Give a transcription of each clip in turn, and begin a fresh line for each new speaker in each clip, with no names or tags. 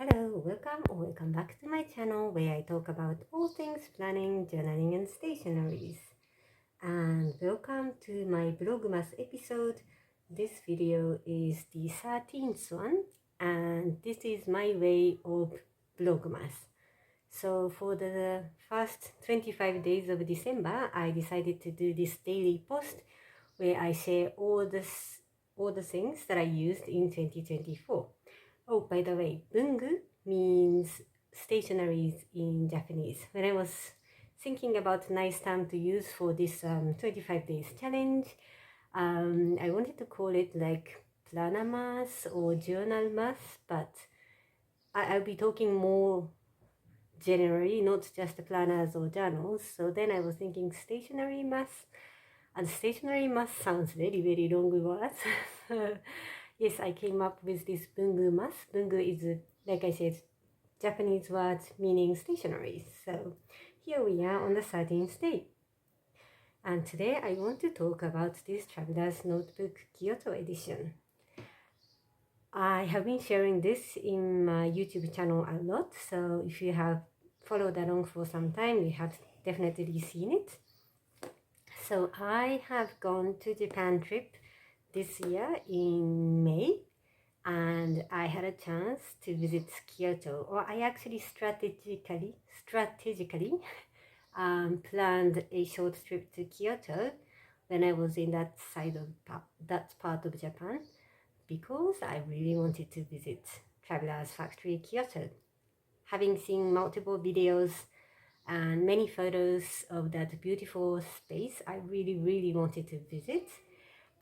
Hello, welcome back to my channel where I talk about all things planning, journaling and stationaries. And welcome to my Bungu-mas episode. This video is the 13th one and this is my way of Bungu-mas. So for the first 25 days of December, I decided to do this daily post where I share all the things that I used in 2024. Oh, by the way, bungu means stationaries in Japanese. When I was thinking about nice term to use for this 25 days challenge, I wanted to call it like planner-mas or journal-mas, but I'll be talking more generally, not just planners or journals. So then I was thinking stationary-mas, and stationary-mas sounds very, very long words. Yes, I came up with this bungu-mas. Bungu is, like I said, Japanese word meaning stationaries. So here we are on the 13th day. And today I want to talk about this Traveler's Notebook Kyoto edition. I have been sharing this in my YouTube channel a lot. So if you have followed along for some time, you have definitely seen it. So I have gone to Japan trip this year in May, and I had a chance to visit Kyoto, or I actually strategically planned a short trip to Kyoto when I was in that part of Japan, because I really wanted to visit Traveler's Factory Kyoto. Having seen multiple videos and many photos of that beautiful space, I really wanted to visit.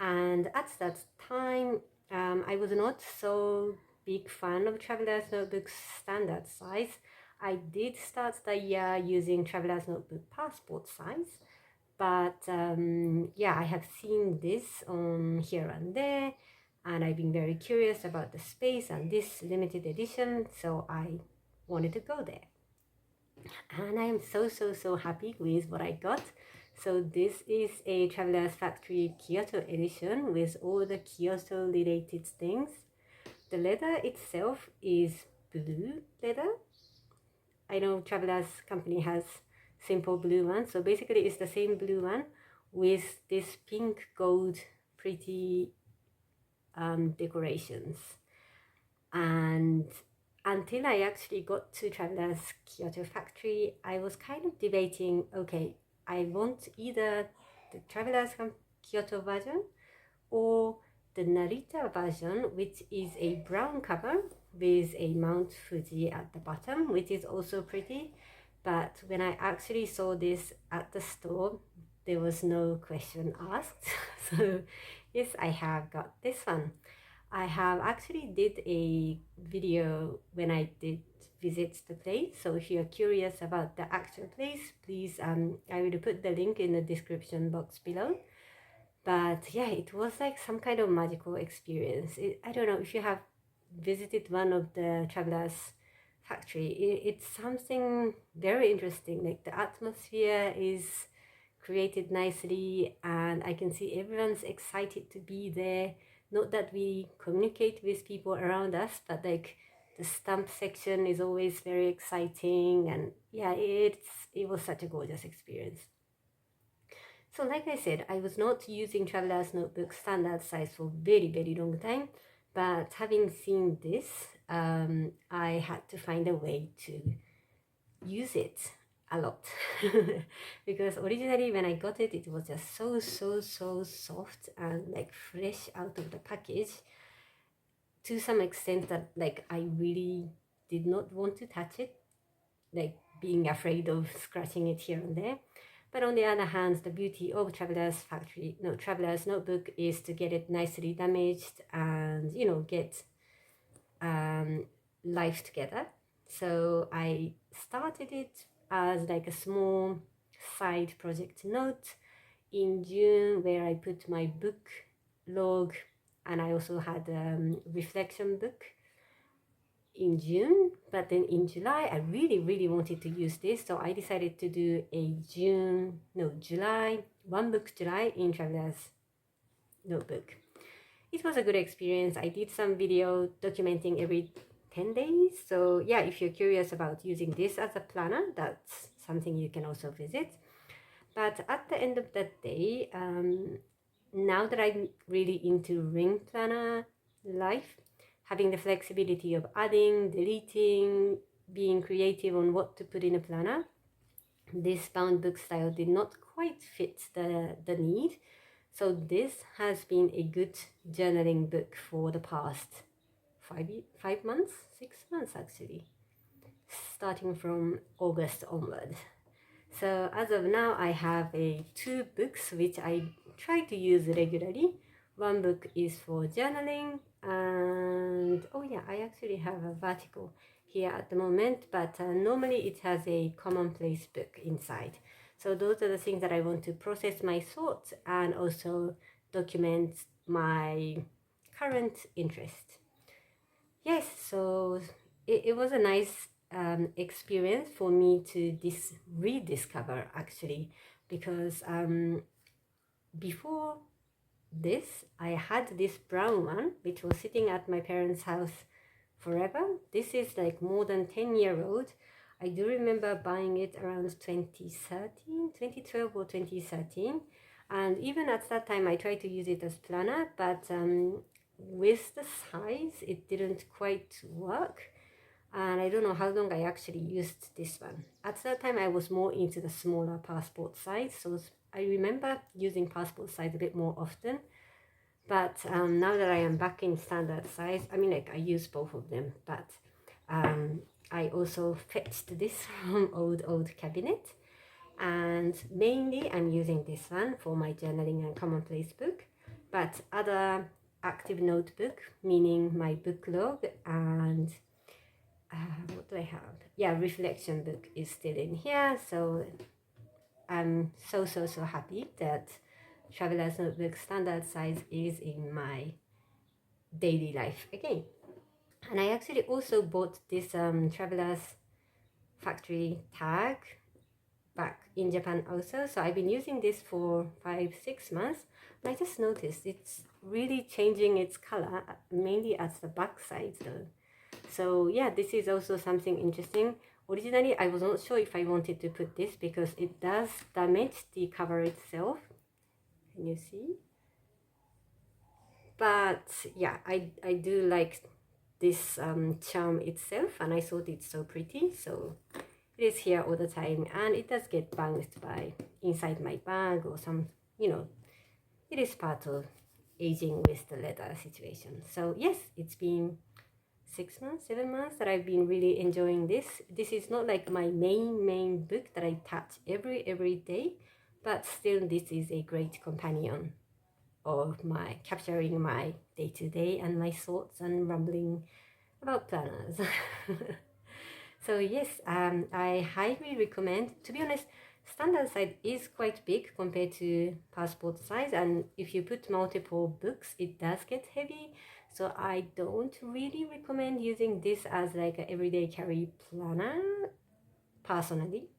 And at that time, I was not so big fan of Traveler's Notebook's standard size. I did start the year using Traveler's Notebook passport size, but yeah, I have seen this on here and there, and I've been very curious about the space and this limited edition, so I wanted to go there. And I am so happy with what I got. So this is a Traveler's Factory Kyoto edition with all the Kyoto related things. The leather itself is blue leather. I know Traveler's company has simple blue one, so basically it's the same blue one with this pink gold pretty decorations. And until I actually got to Traveler's Kyoto Factory, I was kind of debating, okay, I want either the Traveler's Kyoto version or the Narita version, which is a brown cover with a Mount Fuji at the bottom, which is also pretty. But when I actually saw this at the store, there was no question asked. So yes, I have got this one. I have actually did a video when I did visit the place, so if you're curious about the actual place, please I will put the link in the description box below. But yeah, it was like some kind of magical experience. I don't know if you have visited one of the Traveler's Factory. It's something very interesting. Like the atmosphere is created nicely, and I can see everyone's excited to be there. Not that we communicate with people around us, but like the stamp section is always very exciting, and yeah, it was such a gorgeous experience. So like I said, I was not using Traveler's Notebook standard size for very long time, but having seen this, I had to find a way to use it a lot because originally when I got it, it was just so soft and like fresh out of the package, to some extent that like I really did not want to touch it, like being afraid of scratching it here and there. But on the other hand, the beauty of Traveler's Notebook is to get it nicely damaged and, you know, get life together. So I started it as like a small side project note in June, where I put my book log, and I also had a reflection book in June. But then in July, I really wanted to use this, so I decided to do a July one book July in Traveler's Notebook. It was a good experience. I did some video documenting every 10 days. So yeah, if you're curious about using this as a planner, that's something you can also visit. But at the end of that day, now that I'm really into ring planner life, having the flexibility of adding, deleting, being creative on what to put in a planner, this bound book style did not quite fit the need. So this has been a good journaling book for the past 5 months, 6 months actually, starting from August onward. So as of now, I have two books which I try to use regularly. One book is for journaling, and oh yeah, I actually have a vertical here at the moment, but normally it has a commonplace book inside. So those are the things that I want to process my thoughts and also document my current interest. Yes, so it was a nice experience for me to rediscover actually, because before this I had this brown one which was sitting at my parents' house forever. This is like more than 10-year-old. I do remember buying it around 2012 or 2013, and even at that time I tried to use it as planner, but with the size it didn't quite work, and I don't know how long I actually used this one. At that time I was more into the smaller passport size, so I remember using passport size a bit more often. But now that I am back in standard size, I mean, like, I use both of them, but I also fetched this from old cabinet, and mainly I'm using this one for my journaling and commonplace book, but other active notebook, meaning my book log and what do I have? Yeah, reflection book is still in here. So I'm so happy that Traveler's Notebook standard size is in my daily life again. And I actually also bought this Traveler's factory tag back in Japan also. So I've been using this for 5-6 months, and I just noticed it's really changing its color, mainly at the back side though. So yeah, this is also something interesting. Originally, I was not sure if I wanted to put this because it does damage the cover itself. Can you see? But yeah, I do like this charm itself, and I thought it's so pretty, so it is here all the time, and it does get bounced by inside my bag or some, it is part of aging with the leather situation. So yes, it's been 6 months, 7 months that I've been really enjoying this. This is not like my main book that I touch every day, but still this is a great companion of my capturing my day-to-day and my thoughts and rambling about planners. So yes, I highly recommend. To be honest, standard size is quite big compared to passport size, and if you put multiple books it does get heavy, so I don't really recommend using this as like an everyday carry planner personally.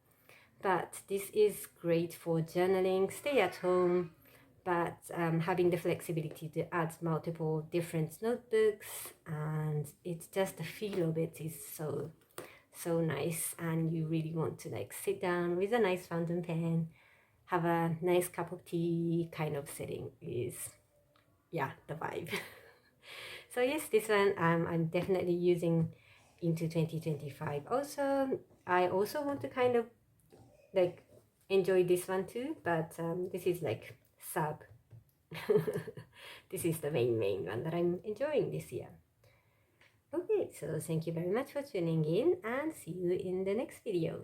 But this is great for journaling, stay at home, but having the flexibility to add multiple different notebooks, and it's just the feel of it is so nice, and you really want to like sit down with a nice fountain pen, have a nice cup of tea kind of setting is, yeah, the vibe. So yes, this one I'm definitely using into 2025. Also, I also want to kind of like enjoy this one too, but this is like sub. This is the main one that I'm enjoying this year. Okay, so thank you very much for tuning in, and see you in the next video.